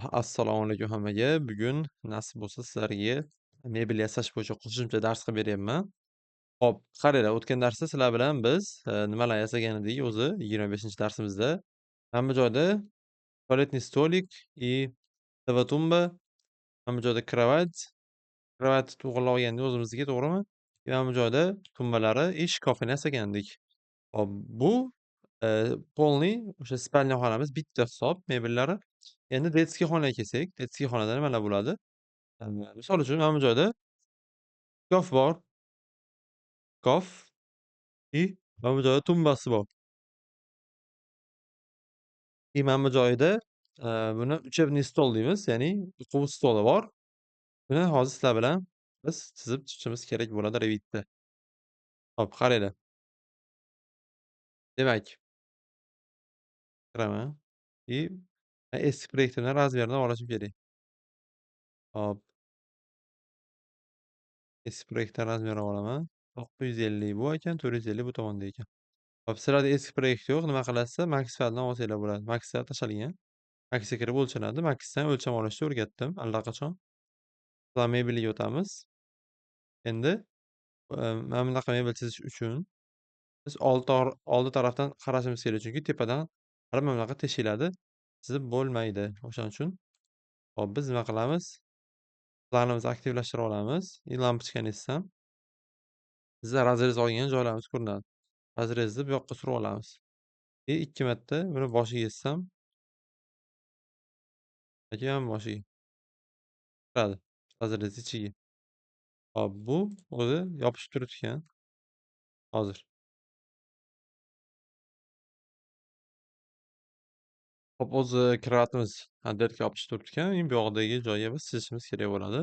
Assalomu alaykum hammaga. Bugun nasib bo'lsa sizlarga mebel yasash bo'yicha qo'shimcha dars qilib beryapman. Hop, qaranglar, o'tgan darsda sizlar bilan biz nimalar yasagan edik o'zi 25-darsimizda. Mana bu joyda tualetniy stolik и tava-tumba, mana bu joyda kravat to'g'irlab olgandik o'zimizga, to'g'rimi? Mana bu joyda tumbalari и shkafini yasagan edik. Hop, bu polniy o'sha spalniya xonamiz bitta hisob mebellari. Endi detskiy xonaga kelsak, detskiy xonada nimalar bo'ladi? Misol uchun mana bu joyda shkaf bor, shkaf и mana bu joyda tumbasi bor. И mana bu joyida buni uchebniy stol deymiz, ya'ni o'quv stoli bor. Buni hozir sizlar bilan biz chizib chiqishimiz kerak bo'ladi Revitda. Hop, qaranglar. Demak, kiraman и eski proyektordan razmerni olishim kerak. Hop, eski proyektor razmerini olaman. 950 bu ekan, 450 bu tomonda ekan. Hop, sizlarda eski proyektor yo'q, nima qilasizlar? Maxfildan olsanglar bo'ladi. Maxfil tashlangan. Maxga kirib o'lchanadi. Maxdan o'lcham olishni o'rgatdim allaqachon. Ular mebeliga o'tamiz. Endi mana bunaqa mebel chizish uchun biz oldi tarafdan qarashimiz kerak, chunki tepadan qarab mana bunaqa teshiklarni chizib bo'lmaydi. O'shaning uchun hop, biz nima qilamiz? Planimizni aktivlashtirib olamiz. И lampochkani essam bizda razrez olgan joylarimiz ko'rinadi. Razrezni bu yoqqa surib olamiz. И 2 marta buni boshiga essam yoki ham boshiga kiradi. Razrez ichiga. Hop, bu o'zi yopishib turibdi ekan hozir. Hop, o'zi kravatimiz отделка yopishib turibdi ekan. Bu yog'idagi joyga biz chizishimiz kerak bo'ladi.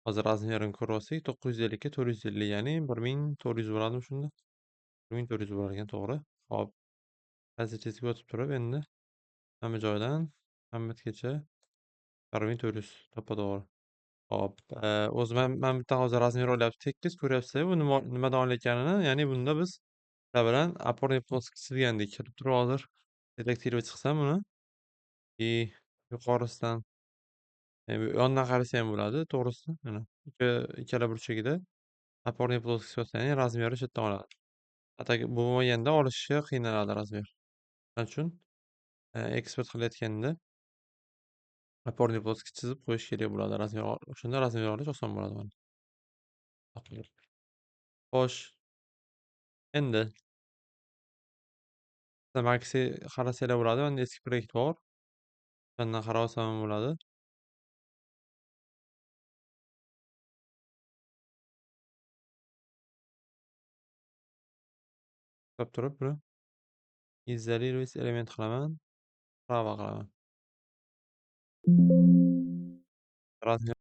Hozir razmerini ko'rib olsak, 950 ga 450, ya'ni 1400 bo'ladimi shunda? 1400 bo'lar ekan, to'g'ri. Hop, gazetasiga o'tib turib, endi mana bu joydan mana bu yergacha 1400 to'g'ri. Hop, o'zi mana bu yerdan hozir razmer olyapti, tekis ko'ryapsiz, bu nimadan olayotganini. Ya'ni bunda biz sizlar bilan опорный плоскость chizgandik. Kirib turib hozir detektivga chiqsam uni и yuqorisidan yondan qarasa ham bo'ladi, to'g'risi. Mana ikkala burchagida опорный плоскость yotsa, ya'ni razmeri o'sha yerdan oladi. Atigi bu bo'lmaganda olishga qiynaladi razmer. Shuning uchun eksport qilayotganda опорный плоскость chizib qo'yish kerak bo'ladi razmer. Shunda razmer olish oson bo'ladi mana. Xo'sh, endi Max'i qarasanglar bo'ladi. Menda eski proyekt bor. O'shandan qarab olsam ham bo'ladi. To'xtab turib buni izolировать element qilaman, prava qilaman. Razmer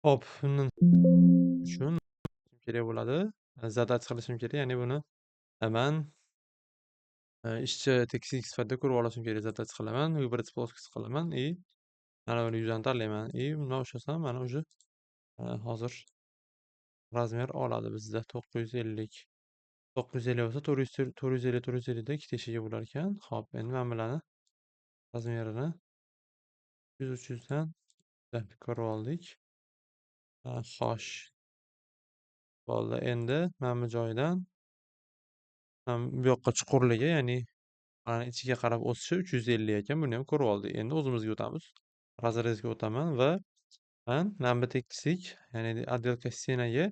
hop, undan uchun kerak bo'ladi. Задать qilishim kerak, ya'ni buni man ishchi tekislik sifatida ko'rib olishim kerak. Задать qilaman, выбрать плоскость qilaman и mana buni yuzani tanlayman. И bundan ushlasham mana уже hozir razmer oladi bizda 950. 950 bo'lsa 450 da ikkita teshigi bo'lar ekan. Hop, endi mana bularni razmerini 300 dan ko'rib oldik. Xo'sh. Bo'ldi. Endi mana bu joydan bu yoqqa chuqurligi, ya'ni ichiga qarab o'sishi 350 ekan. Buni ham ko'rib oldik. Endi o'zimizga o'tamiz. Razrezga o'taman va mana bu tekislik, ya'ni отделка stеnaga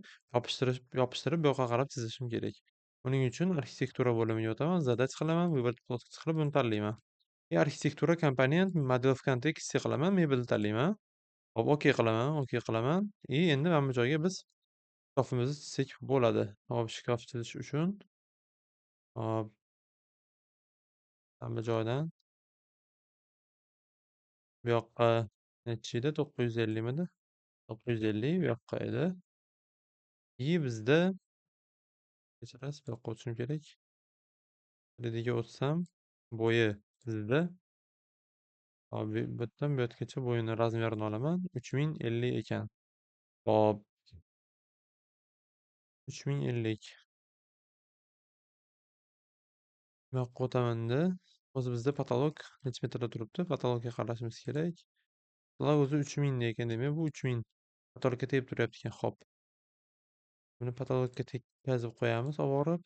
yopishtirib bu yoqqa qarab chizishim kerak. Buning uchun arxitektura bo'limiga o'taman, задать qilaman, выбрать плоскость qilib buni tanlayman. Arxitektura komponent, modelovkani tekislik qilaman, mebelni tanlayman. Hop, OK qilaman, OK qilaman. И endi mana bu joyga biz shkafimizni chizsak bo'ladi. Hop, shkaf chizish uchun hop, mana bu joydan bu yoqqa nechi edi? 950 midi? 950 bu yoqqa edi. И bizda kechirasiz, bu yoqqa o'tishim kerak. 3D ga o'tsam, bo'yi bizda hop, bu yerdan bu yergacha bo'yini razmerini olaman. 3050 ekan. Hop, 3050. Bu yoqqa o'tamanda hozir bizda patolog necha metrda turibdi? Patologga qarashimiz kerak. Patolog o'zi 3000 da ekan, demak bu 3000 patologga tegib turyapti ekan. Xo'p, buni patologga tekkazib qo'yamiz oborib.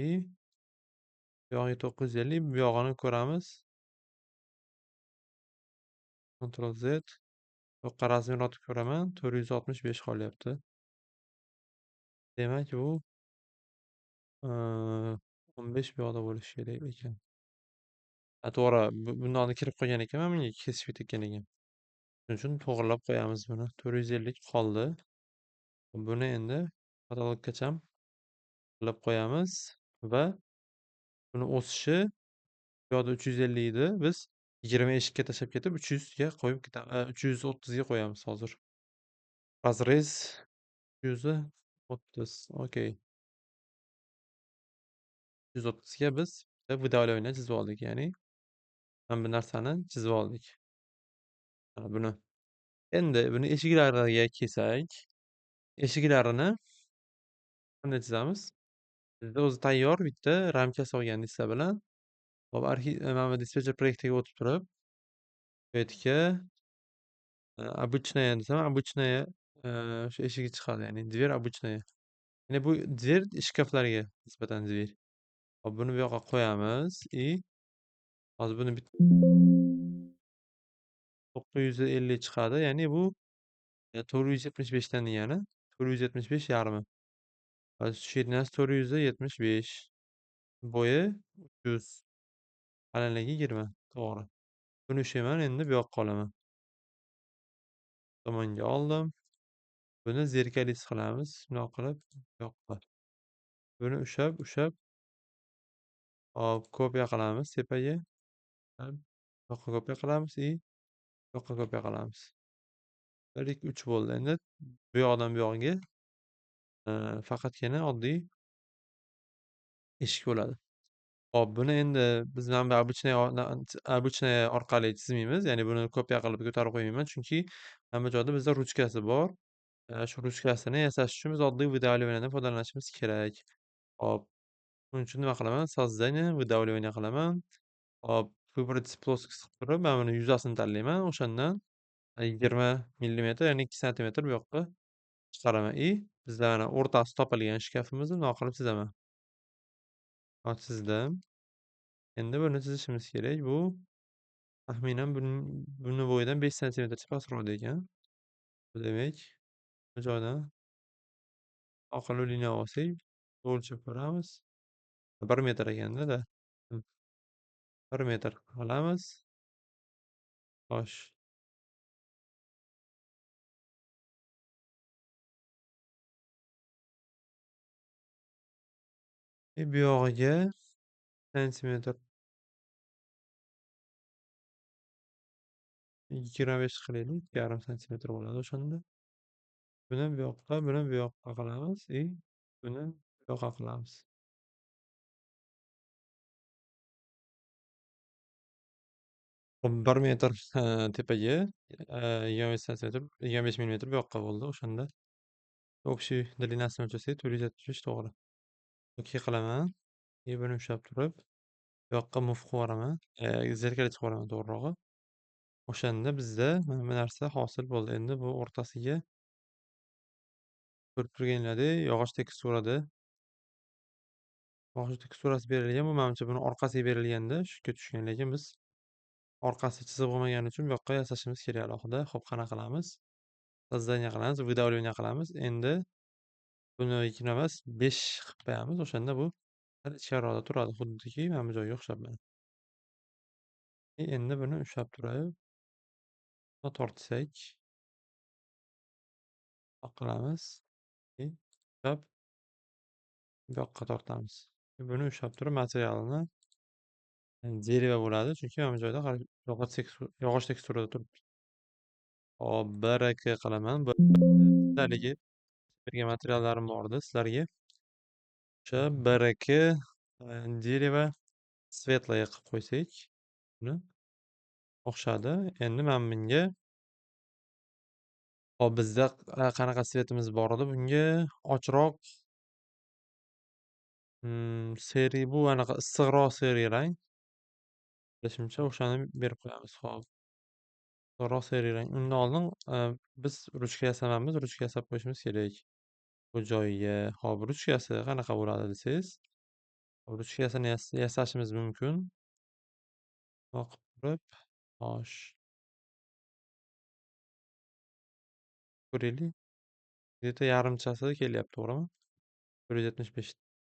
И bu yog'iga 950, bu yog'ini ko'ramiz. Ctrl Z. Bu yoqqa razmerni ko'raman. 465 qolyapti. Demak bu 15 bu yoqda bo'lishi kerak ekan. To'g'ri, bundan oldin kirib qolgan ekanman, bunga kesib ketgan ekan. Shuning uchun to'g'irlab qo'yamiz buni. 450 qoldi. Buni endi kataloggacha qilib qo'yamiz va buni o'sishi bu yoqda 350 edi. Biz 20 eshikka tashlab ketib 300 ga qo'yib ketamiz. 330 ga qo'yamiz hozir. Razrez 330. Okey. 330 ga biz выдавливание chizib oldik. Ya'ni mana bu narsani chizib oldik. Mana buni. Endi buni eshiklariga kelsak, eshiklarini qanday chizamiz? Bizda o'zi tayyor bitta ramkasi olgan desa bilan. Hop, mana bu dispetcher proyektiga o'tib turib, bu yerga обычная desam, обычная o'sha eshigi chiqadi. Ya'ni dver обычная. Ya'ni bu dver shkaflarga nisbatan dver. Hop, buni bu yoqqa qo'yamiz и hozir buni 950 chiqadi. Ya'ni bu 475 dan degani 475 yarmi. Shirnasi 475. Bo'yi 300. Qalinligi 20. To'g'ri. Buni ushlayman, endi bu yoqqa olaman. Tomonga oldim. Buni zerkaliz qilamiz. Bundoq qilib bu yoqqa. Buni ushab hop, kopiya qilamiz tepaga. Bu yoqqa kopiya qilamiz и bu yoqqa kopiya qilamiz. 1, 2, 3 bo'ldi. Endi bu yoqdan bu yog'iga faqatgina oddiy eshik bo'ladi. Hop, buni endi biz mana bu обычный orqali chizmaymiz. Ya'ni buni kopiya qilib ko'tarib qo'ymayman, chunki mana bu joyda bizda ruchkasi bor. Shu ruchkasini yasash uchun biz oddiy выдавливаниеdan foydalanishimiz kerak. Hop, buning uchun nima qilaman? Создание, выдавливание qilaman. Hop, выбрать плоскость qilib turib, mana buni yuzasini tanlayman. O'shandan 20 millimetr, ya'ni 2 santimetr bu yoqqa chiqaraman и bizda mana o'rtasi topilgan shkafimizni bundoq qilib chizaman. Hop, chizdim. Endi buni chizishimiz kerak. Bu taxminan buni bo'yidan 5 santimetrcha pastroq ekan. Demak, bu joydan oqilib liniya olsak, o'lchab ko'ramiz. 1 metr ekanda-da. 1 metr qilamiz. Xo'sh. Bu yog'iga santimetr 25 qilaylik. 2,5 santimetr bo'ladi o'shanda. Buni bu yoqqa, buni bu yoqqa qilamiz и buni bu yoqqa qilamiz. Hop, 1 metr tepaga 25 santimetr, 25 millimetr bu yoqqa bo'ldi o'shanda. Общий длинасini o'lchasak 475 to'g'ri. Okey qilaman. Buni ushlab turib, bu yoqqa move qilib yuboraman. Zerkali chiqib yuboraman to'g'rirog'i. O'shanda bizda mana bu narsa hosil bo'ldi. Endi bu o'rtasiga ko'rib turganlaridek yog'och teksturada yog'och teksturasi berilgan. Bu menimcha buni orqasiga berilganda shunga tushgan, lekin biz orqasi chizib bo'lmagani uchun bu yoqqa yasashimiz kerak alohida. Xo'p, qanaqa qilamiz? Создание qilamiz, выдавливание qilamiz. Endi buni 2 emas, 5 qilib qo'yamiz. O'shanda bu ichkariroqda turadi, xuddiki mana bu joyga o'xshab. Endi buni ushlab turib tortsak qilamiz. Ushlab bu yoqqa tortamiz. Buni ushlab turib materialini derevo bo'ladi, chunki mana bu joyda yog'och teksturada turibdi. Hop, 1-2 qilaman. Haligi bergan materiallarim bor edi sizlarga. O'sha 1-2 derevo svetloye qilib qo'ysak, buni o'xshadi. Endi men bunga hop, bizda qanaqa svetimiz bor edi? Bunga ochroq Seri bu anaqa issiqroq seri rang. Bilishimcha o'shani berib qo'yamiz. Xo'p. Issiqroq seri rang. Undan oldin biz ruchka yasamamiz. Ruchka yasab qo'yishimiz kerak. Bu joyiga. Hop, ruchkasi qanaqa bo'ladi desangiz, ruchkasini yasashimiz mumkin. Oqib turib, xo'sh, ko'raylik. Где-то yarimchasi kelyapti, to'g'rimi? 175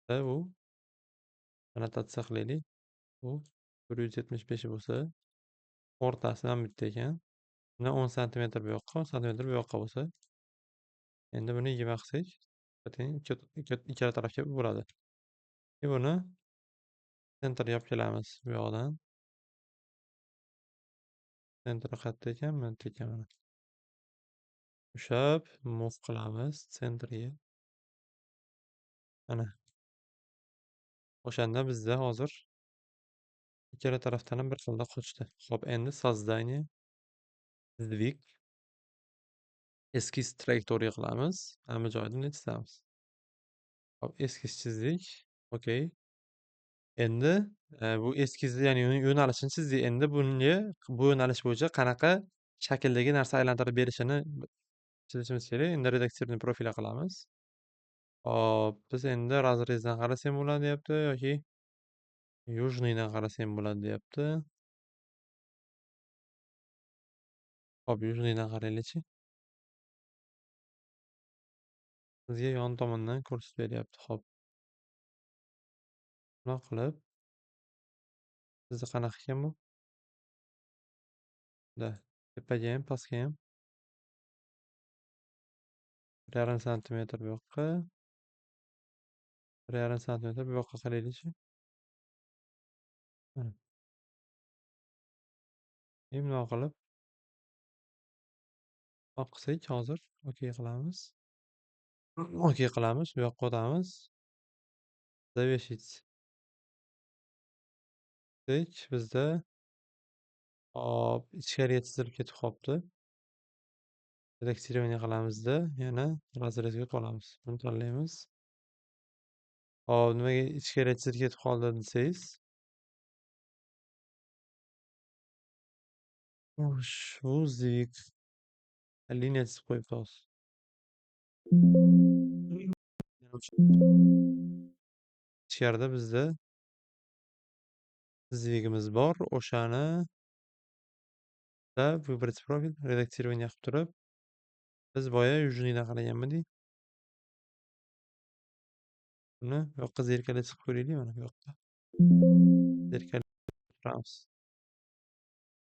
ta u. Annotatsiya qilaylik. Bu 175 bo'lsa, o'rtasi ham bitta ekan. Bundan 10 santimetr bu yoqqa, 10 santimetr bu yoqqa bo'lsa, endi buni 20 qilsak, teng ikkala tarafga bo'ladi. Buni sentrga olib kelamiz bu yoqdan. Sentri qayerda ekan? Mana bu yerda ekan mana. Ushlab, move qilamiz sentrga. Mana. O'shanda bizda hozir ikkala tarafdan ham bir xilda qochdi. Xo'p, endi создание, сдвиг, eskiz trayektoriya qilamiz. Hamma joyini chizamiz. Hop, eskiz chizdik. Okey. Endi bu eskizni, ya'ni yo'nalishini chizdik. Endi bunga bu yo'nalish bo'yicha qanaqa shakldagi narsa aylantirib berishini chizishimiz kerak. Endi redaktorni profil qilamiz. Hop, biz endi razrezdan qarasam bo'ladi deyapti yoki yujniydan qarasam bo'ladi deyapti. Hop, yujniydan qaraylikchi. Bizga yon tomondan ko'rsatib beryapti. Hop, bunaqa qilib, bizda qanaqa ekan bu? Da, tepaga ham, pastga ham 1,5 santimetr bu yoqqa, 1,5 santimetr bu yoqqa qaraylikchi. Mana. Bundoq qilib qilsak hozir okey qilamiz. Okey qilamiz, bu yoqqa o'tamiz. Завершить. Bizda hop, ichkariga chizilib ketib qolibdi. Redaktirование qilamizda, yana razrezga o'tib olamiz. Buni tanlaymiz. Hop, nimaga ichkariga chizilib ketib qoldi desangiz, shu sdвиг liniya chizib qo'yibdi hozir. Ichkarida bizda sdвигimiz bor. O'shani выбрать profil, redaktirование qilib turib, biz boya yujniydan qaraganmidik. Buni bu yoqqa zerkali chiqib ko'raylik, mana bu yoqqa. Zerkali turamiz.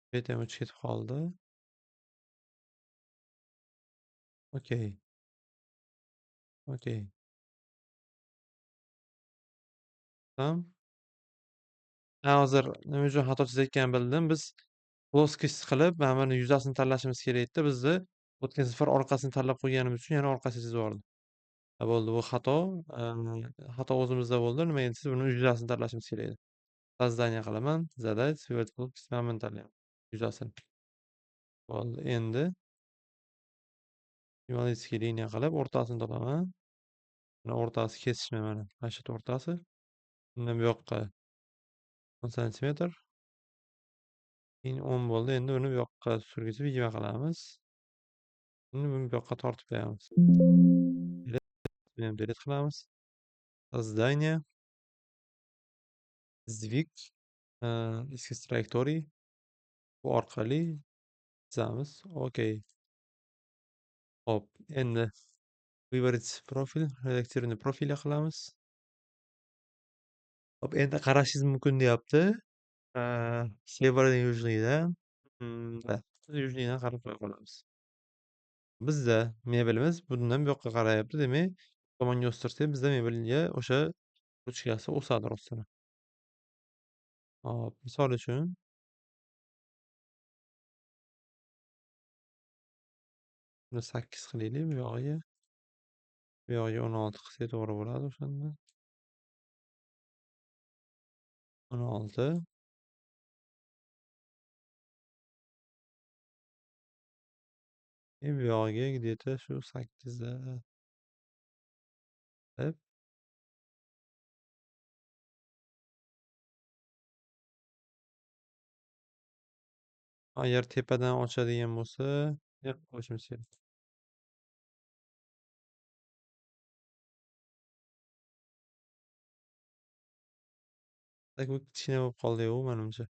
Bu yerda ham o'chib ketib qoldi. Okey. Okey. Tamam. Hozir nima uchun xato chizayotganimni bildim. Biz ploskость qilib, mana buni yuzasini tanlashimiz kerak edi. Bizni o'tgan safar orqasini tanlab qo'yganimiz uchun yana orqasini chizib yubordi. Bo'ldi, bu xato. Xato o'zimizda bo'ldi. Nimaga desiz, buni yuzasini tanlashimiz kerak edi. Создание qilaman. Задать, mana buni tanlayman. Yuzasini. Bo'ldi. Endi geometrik liniya qilib o'rtasini topaman. Mana o'rtasi kesishma mana. Mana shu o'rtasi. Bundan bu yoqqa 10 santimetr. Keyin 10 bo'ldi. Endi buni bu yoqqa surgizib 20 qilamiz. Buni bu yoqqa tortib qo'yamiz. Buni ham delete qilamiz. Создание, сдвиг, eskiz trayektoriya. Bu orqali chizamiz. Okey. Hop, endi выбрать profil, redaktorni profilga qilamiz. Hop, endi qarashingiz mumkin deyapti. Severdan yujniydan. Yujniydan qarab qo'ya qolamiz. Bizda mebelimiz bundan bu yoqqa qarayapti. Demak, tomonga o'stirsak, bizda mebelga o'sha ruchkasi o'sadi rostdan. Hop, misol uchun buni 8 qilaylik bu yog'iga. Bu yog'iga 16 qilsak to'g'ri bo'ladi o'shanda. 16. Bu yog'iga где-то shu 8 da. Hop. Agar tepadan ochadigan bo'lsa, yoqib qo'yishimiz kerak. Bu kichkina bo'lib qoldi-yu, menimcha.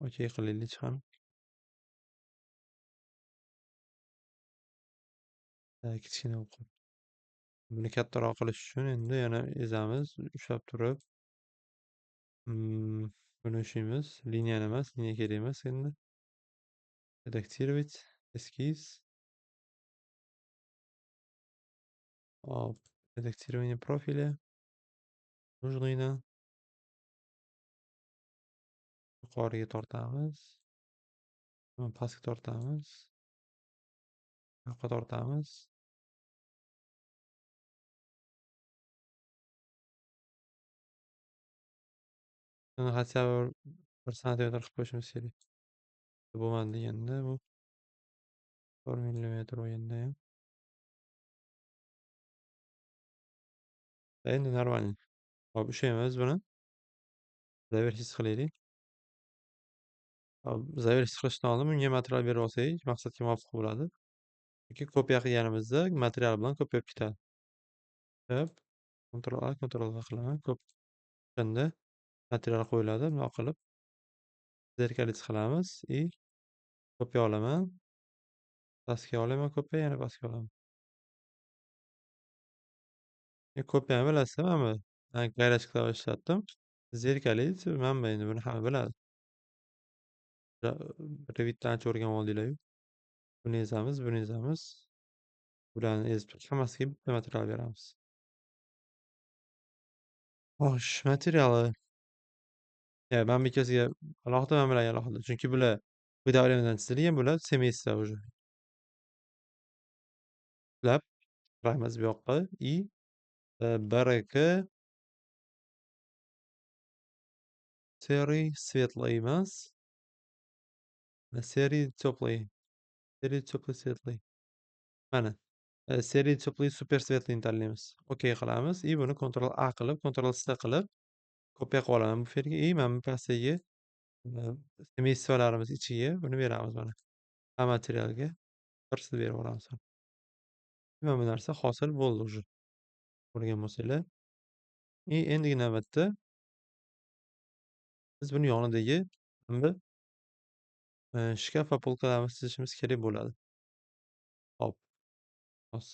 Okey qilaylik chiqani. Kichkina bo'lib qoldi. Buni kattaroq qilish uchun endi yana ezamiz, ushlab turib. Buni ushlaymiz. Liniyani emas, liniya kerak emas endi. Redактировать, эскиз. Hop, редактирование профиля. Нужно yuqoriga tortamiz. Pastga tortamiz. Yoqqa tortamiz. Buni хотя бы 1 santimetr qilib qo'yishimiz kerak. Bo'lmadi deganda bu 1 millimetr bo'lgandayam. Endi normal. Hop, ushlaymiz buni. Zavertись qilaylik. Hop, zavertись qilishdan oldin bunga material berib olsak, maqsadga muvofiq bo'ladi. Chunki kopiya qilganimizda material bilan ko'payib ketadi. Hop, Ctrl A, Ctrl V qilaman. O'shanda material qo'yiladi. Bundoq qilib zerkalitsiya qilamiz и kopiya olaman. Pastga olaman kopiya, yana pastga olaman. Kopiyani bilasizlar, mana bu. Men garaj klavish ishlatdim. Zerkalitsiya mana bu endi buni hamma biladi. Revitdan ancha o'rganib oldinglar-yu. Buni ezamiz, buni ezamiz. Bularni ezib hammasiga bitta material beramiz. Xo'sh, materiali. Ben bittasiga alohida, men bularga alohida. Chunki bular выдавливаниеdan chizilgan, bular semейство уже. Lab qaraymiz bu yoqqa и BRK серый светлый emas. Серый теплый. Серый теплый светлый. Mana. Серый теплый super светлыйni tanlaymiz. Okey qilamiz и buni Ctrl A qilib, Ctrl C qilib kopiya qilib olaman bu felga и mana bu pastiga semействоlarimiz ichiga buni beramiz mana. Ha materialga birsini berib olamiz. Mana bu narsa hosil bo'ldi уже. Ko'rgan bo'lsanglar. И endigi navbatda biz buni yonidagi bu shkaf va polkalarni chizishimiz kerak bo'ladi. Hop. Hos.